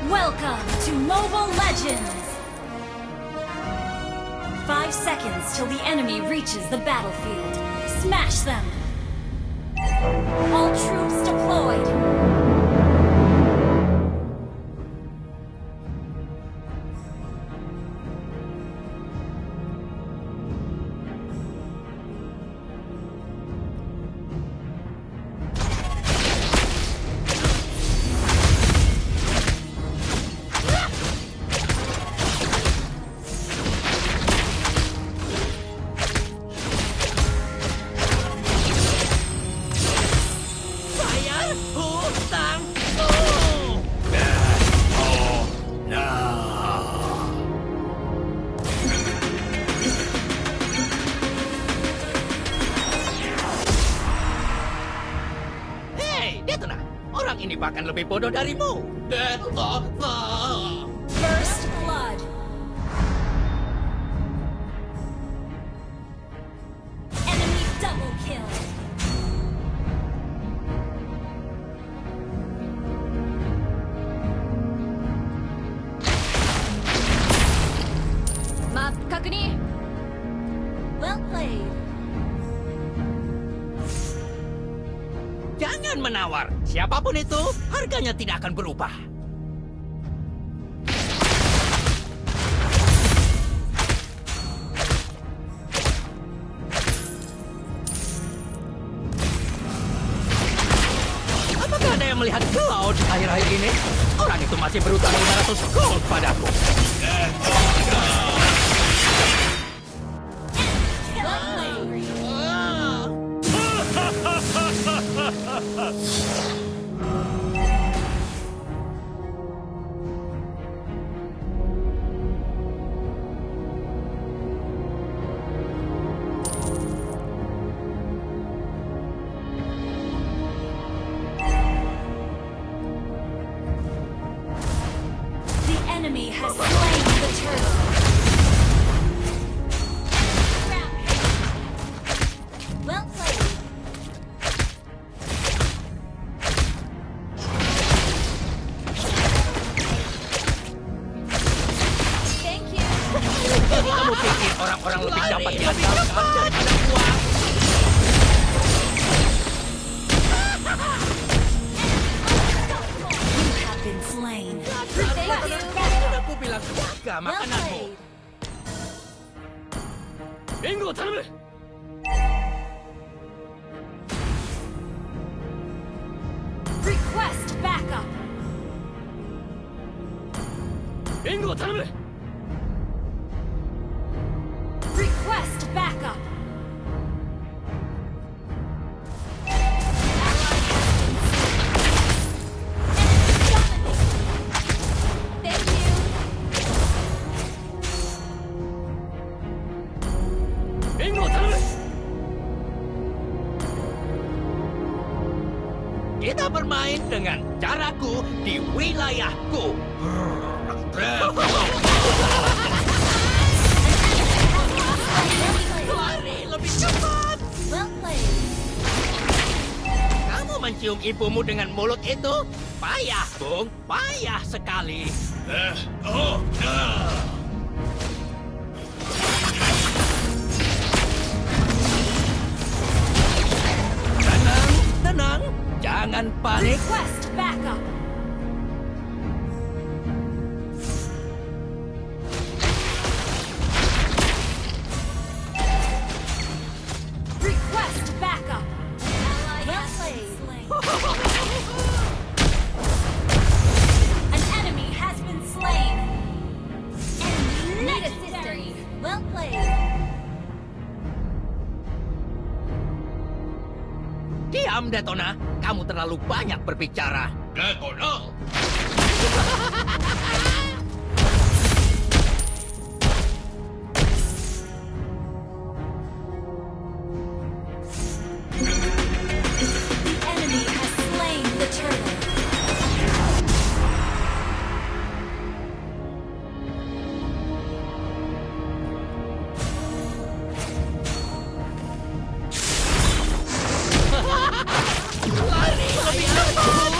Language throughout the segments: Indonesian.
Welcome to Mobile Legends! 5 seconds till the enemy reaches the battlefield. Smash them! All troops deployed! Orang ini bahkan lebih bodoh darimu. First blood. Enemy double kill. Map kakuni. Well played. Jangan menawar. Siapapun itu, harganya tidak akan berubah. Apakah ada yang melihat Cloud akhir-akhir ini? Orang itu masih berutang 500 gold padaku. Enemy has slain the turtle. Well played. Thank you. Jadi kamu pikir orang-orang lebih dapat diandalkan daripada uang? You have been slain. Aku bilang jaga makananmu. Bingo, tanamu. Request backup. Bingo, tanamu. Request backup. Kita bermain dengan caraku di wilayahku. Lari lebih cepat. Well played. Kamu mencium ibumu dengan mulut itu? Payah, Bung. Payah sekali. Tenang. Jangan panik. Request backup. Request backup. Well played. An enemy has been slain. Enemy legendary. Well played. Diam, Detona. Kamu terlalu banyak berbicara. Detona! The enemy has slain the turtle. Lari lebih cepat.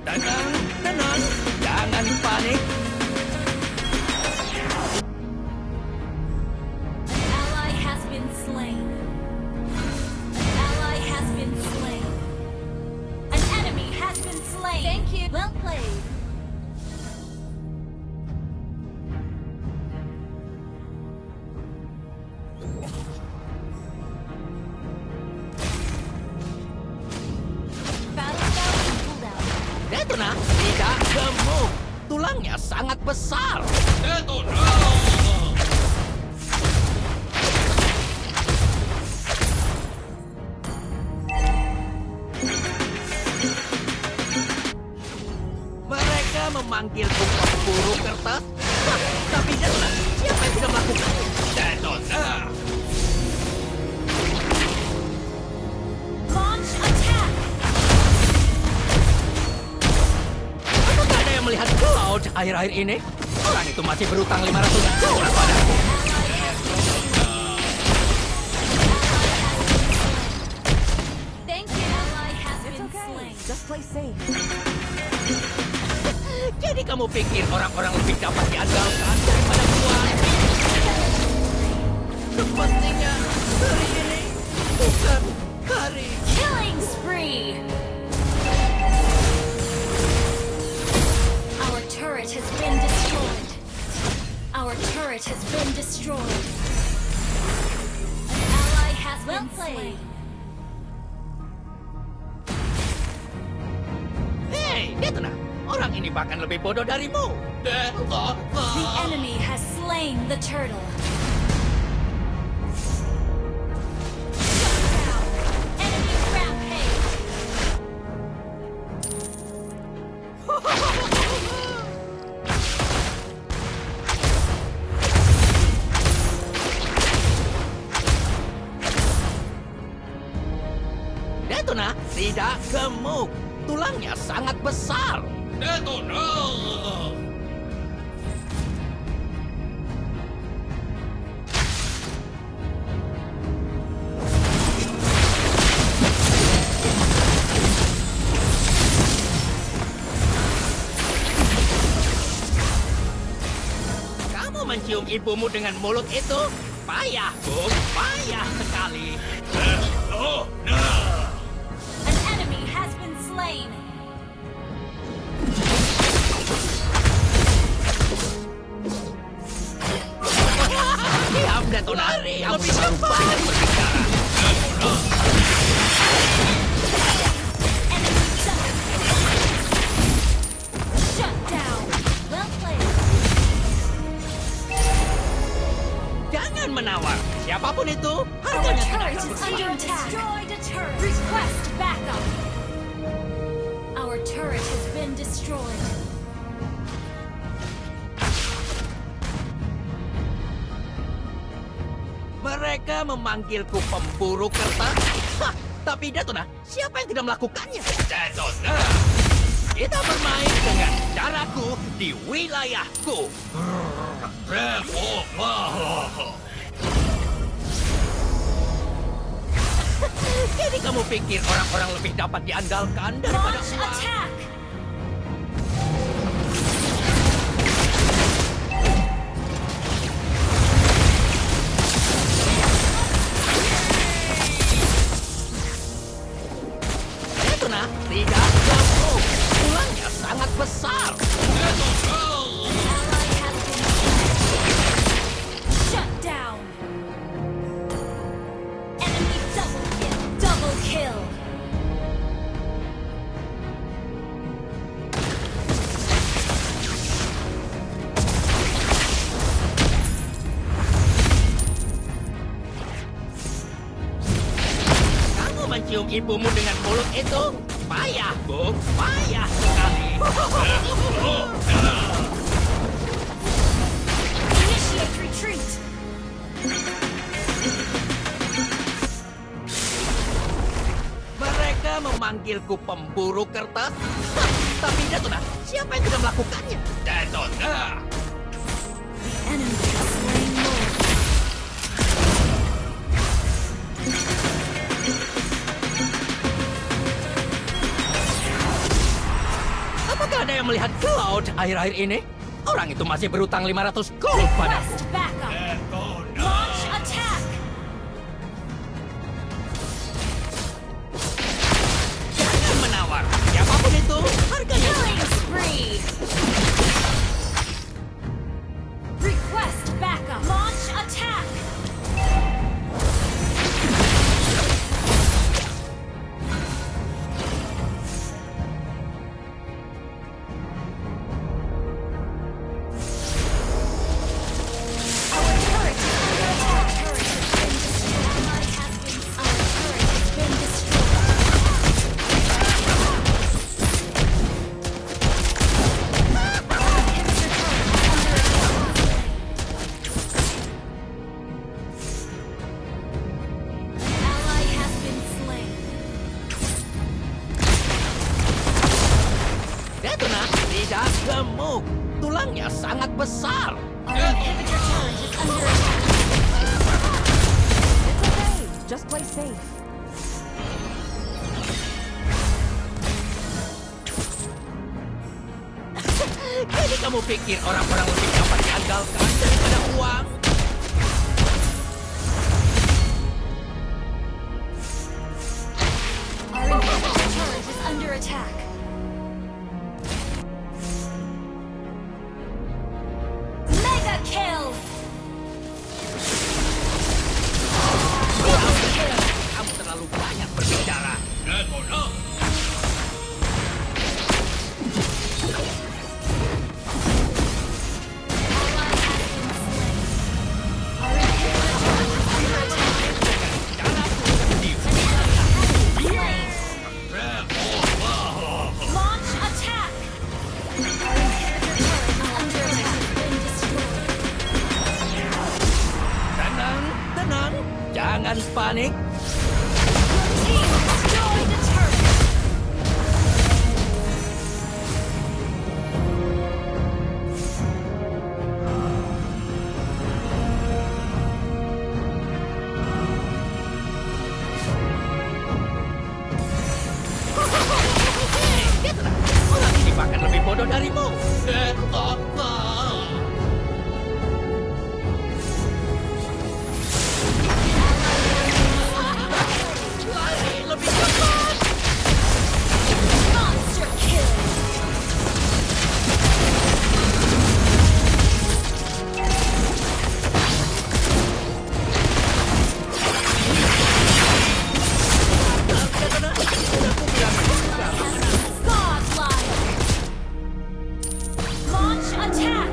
Tenang, tenang, jangan panik. An ally has been slain. An ally has been slain. An enemy has been slain. Thank you. Well played. Battle spell and cooldown. Detona tidak gemuk. Tulangnya sangat besar. Mereka memanggilku pemburu kertas. Hah, tapi Detona, siapa yang sudah melakukannya? Detona! Launch attack. Apakah ada yang melihat Cloud akhir-akhir ini? Orang itu masih berutang 500 gold padaku. Thank you. Ally has been slain. Just play safe. Jadi kamu pikir orang-orang lebih dapat diandalkan daripada gua? Sepertinya hari ini bukan hari. Killing spree. Our turret has been destroyed. Our turret has been destroyed. An ally has been slain. Hei, Detona, orang ini bahkan lebih bodoh darimu. The enemy has slain the turtle. Shut down. Enemy rampage. Detona tidak gemuk. Tulangnya sangat besar. Detona! Kamu mencium ibumu dengan mulut itu? Payah, Bung. Payah sekali. An enemy has been slain. Diam, Detona. Lebih cepat berbicara. Enemy double. Shut down. Well played. Jangan menawar. Siapapun itu, Our harganya tidak turret akan is berbeda. under attack. Destroyed a turret. Request backup. Our turret has been destroyed. Mereka memanggilku pemburu kertas. Hah, tapi Detona, siapa yang tidak melakukannya? Detona! Kita bermain dengan caraku di wilayahku. Jadi kamu pikir orang-orang lebih dapat diandalkan daripada Launch gua? attack. Detona tidak gemuk. Tulangnya sangat besar. Ally has been slain. Shut down. Enemy double kill. Double kill. Kamu mencium ibumu dengan mulut itu? Payah, Bung. Payah sekali. Initiate retreat. Mereka memanggilku pemburu kertas. Hah, tapi Detona, siapa yang sudah melakukannya? Detona! Enemy has slain more. Apakah ada yang melihat Cloud akhir-akhir ini? Orang itu masih berutang 500 gold padaku. Request backup. Launch attack. Jangan menawar. Siapapun itu, harganya Killing spree. Request backup. Launch attack. Our turret is under attack. Our turret has been destroyed. Ally has been slain. Detona tidak gemuk. Tulangnya sangat besar. Our inhibitor turret is under attack. It's okay. Just play safe. Jadi kamu pikir orang-orang lebih dapat diandalkan daripada uang? Our inhibitor turret is under attack. Mega kill! Kamu terlalu banyak berbicara. Detona. Our inhibitor turret is under attack. Launch attack! Our inhibitor turret is under attack. Been destroyed. Tenang, tenang. Jangan panik. Team destroy the turret. Detona, orang ini bahkan lebih bodoh darimu. Lari lebih cepat. Monster kill! Detona, aku bilang juga. Godlike! Launch attack!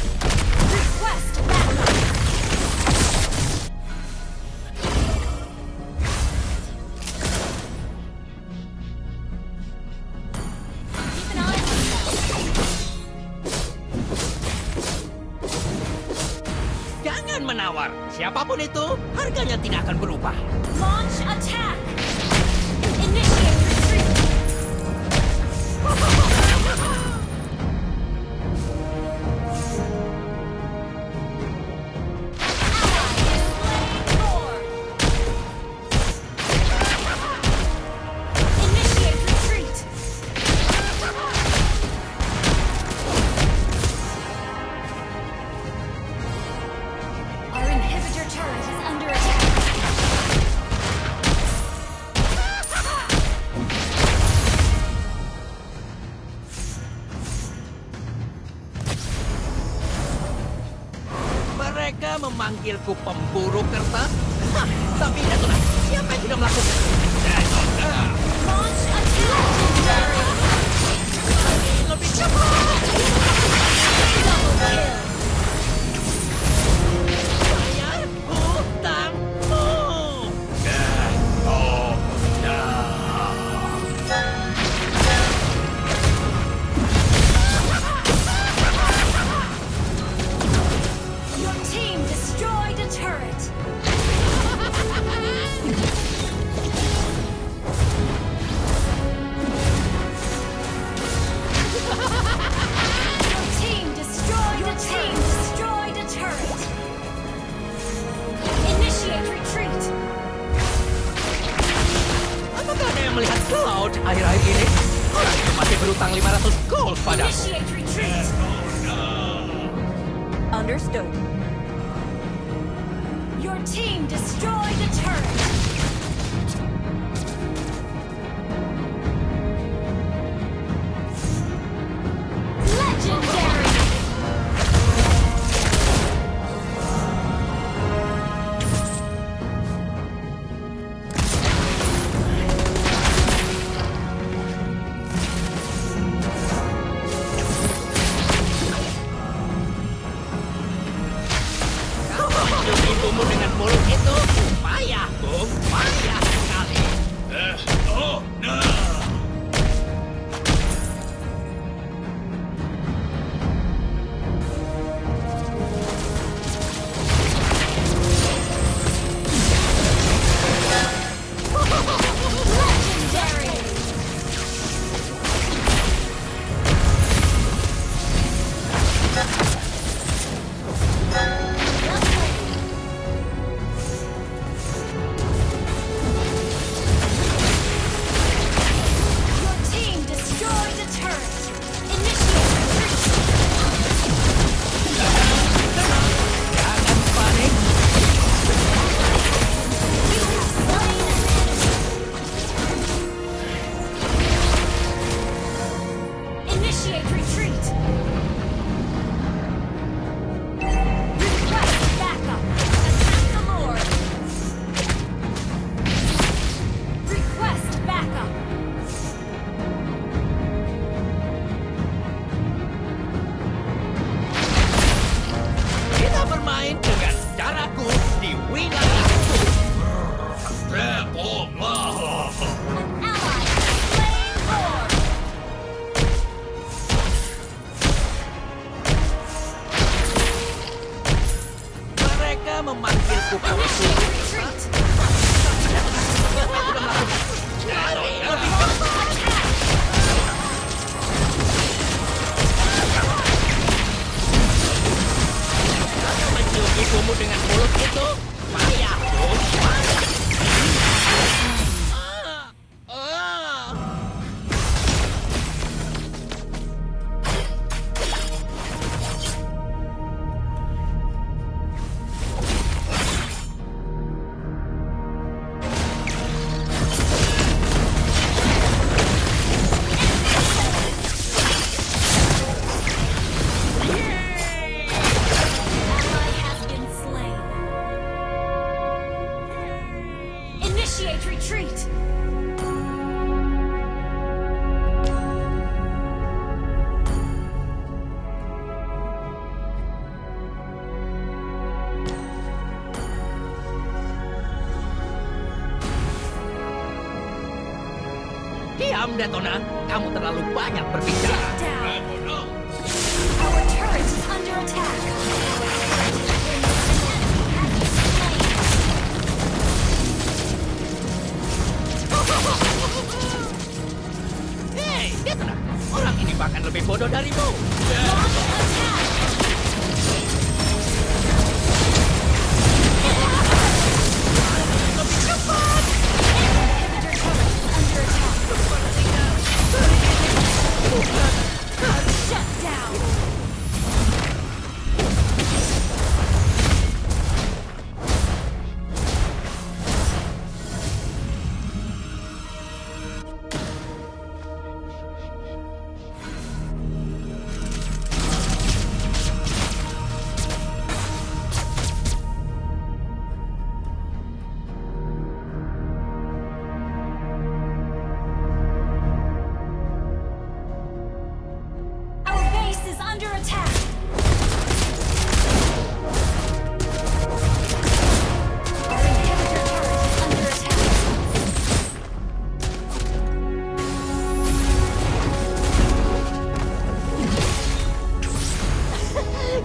Request backup! Keep an eye on them. Jangan menawar. Siapapun itu, harganya tidak akan berubah. Launch attack! Initiate retreat! Ally is slain Lord! Initiate retreat! Our inhibitor turret is under attack. Mereka memanggilku pemburu kertas. Hah, tapi Detona, siapa yang tidak melakukan? Detona, Launch attack! lebih cepat. Double kill! Bayar hutangmu. Your team destroyed a turret! kurang 500 gold padaku. Initiate retreat. Understood. Your team destroyed the turret. Legendary. Hidup ibumu dengan mulut itu payah, Bung. Payah sekali. Oh, no. Legendary. Your team destroyed the turret. Initiate retreat. Jangan panik. You have slain an enemy. Initiate retreat. Request backup. Attack the Lord. Request backup. Kita bermain dengan caraku di wilayahku. An ally has slain Lord. Mereka memanggilku pemburu. Initiate retreat. Mencium ibumu dengan mulut itu payah, Bung. Payah. Ah, ah. Ally has been slain. Initiate retreat. Diam, Detona. Kamu terlalu banyak berbicara. Down. Our turret is under attack. Hei, Detona. Orang ini bahkan lebih bodoh darimu. Launch attack. Lebih cepat. Inhibitor turret is under attack. Shut down. Our base is under attack. Our inhibitor turret is under attack.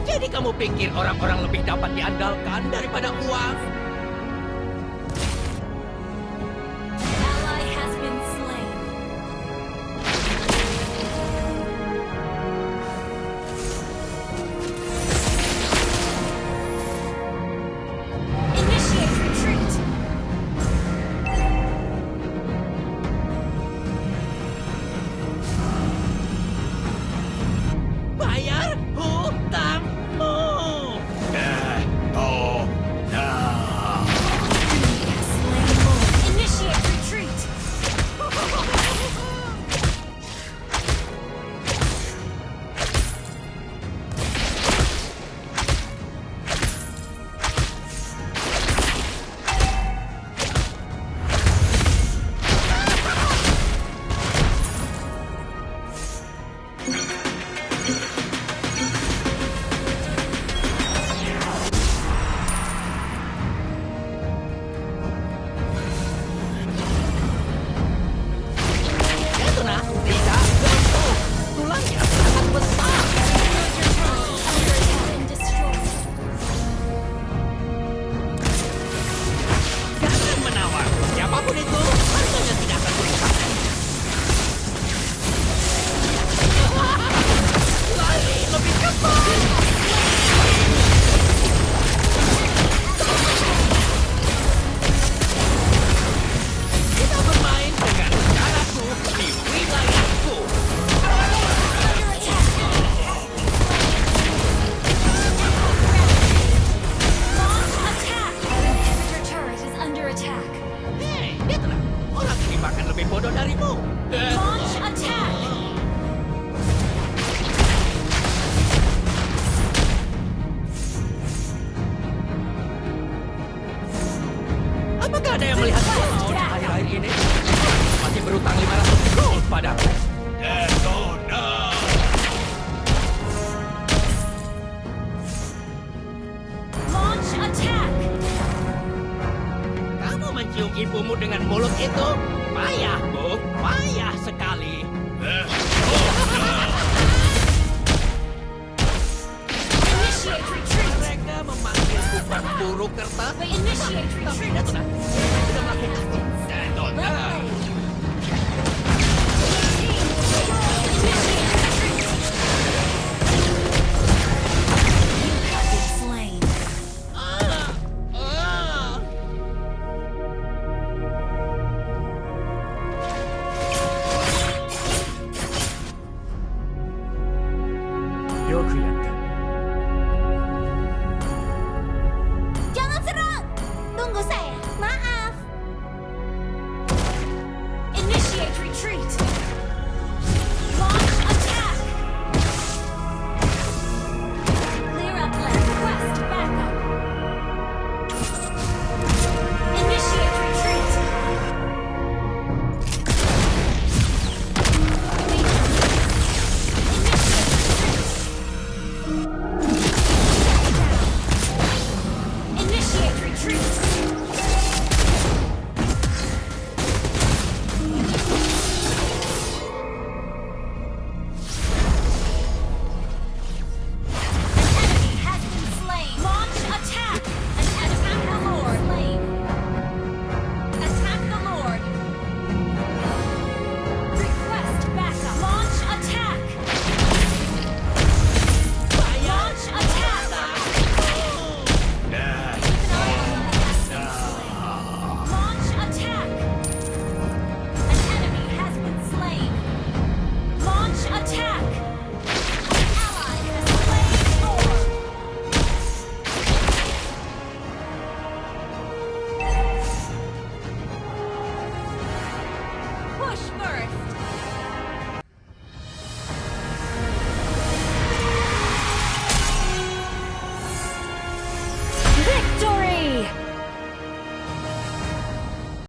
Jadi kamu pikir orang-orang lebih dapat diandalkan daripada uang? Ally has been slain. Initiate retreat. ada yang melihat kau akhir-akhir ini? Masih berutang 500 gold padaku. Detona! Launch attack. Kamu mencium ibumu dengan mulut itu? Payah, Bu. Payah sekali. Initiate retreat. Mereka memanggilku pemburu kertas. Initiate Tapi retreat. Detona, saya tidak melakukannya. Detona! Initiate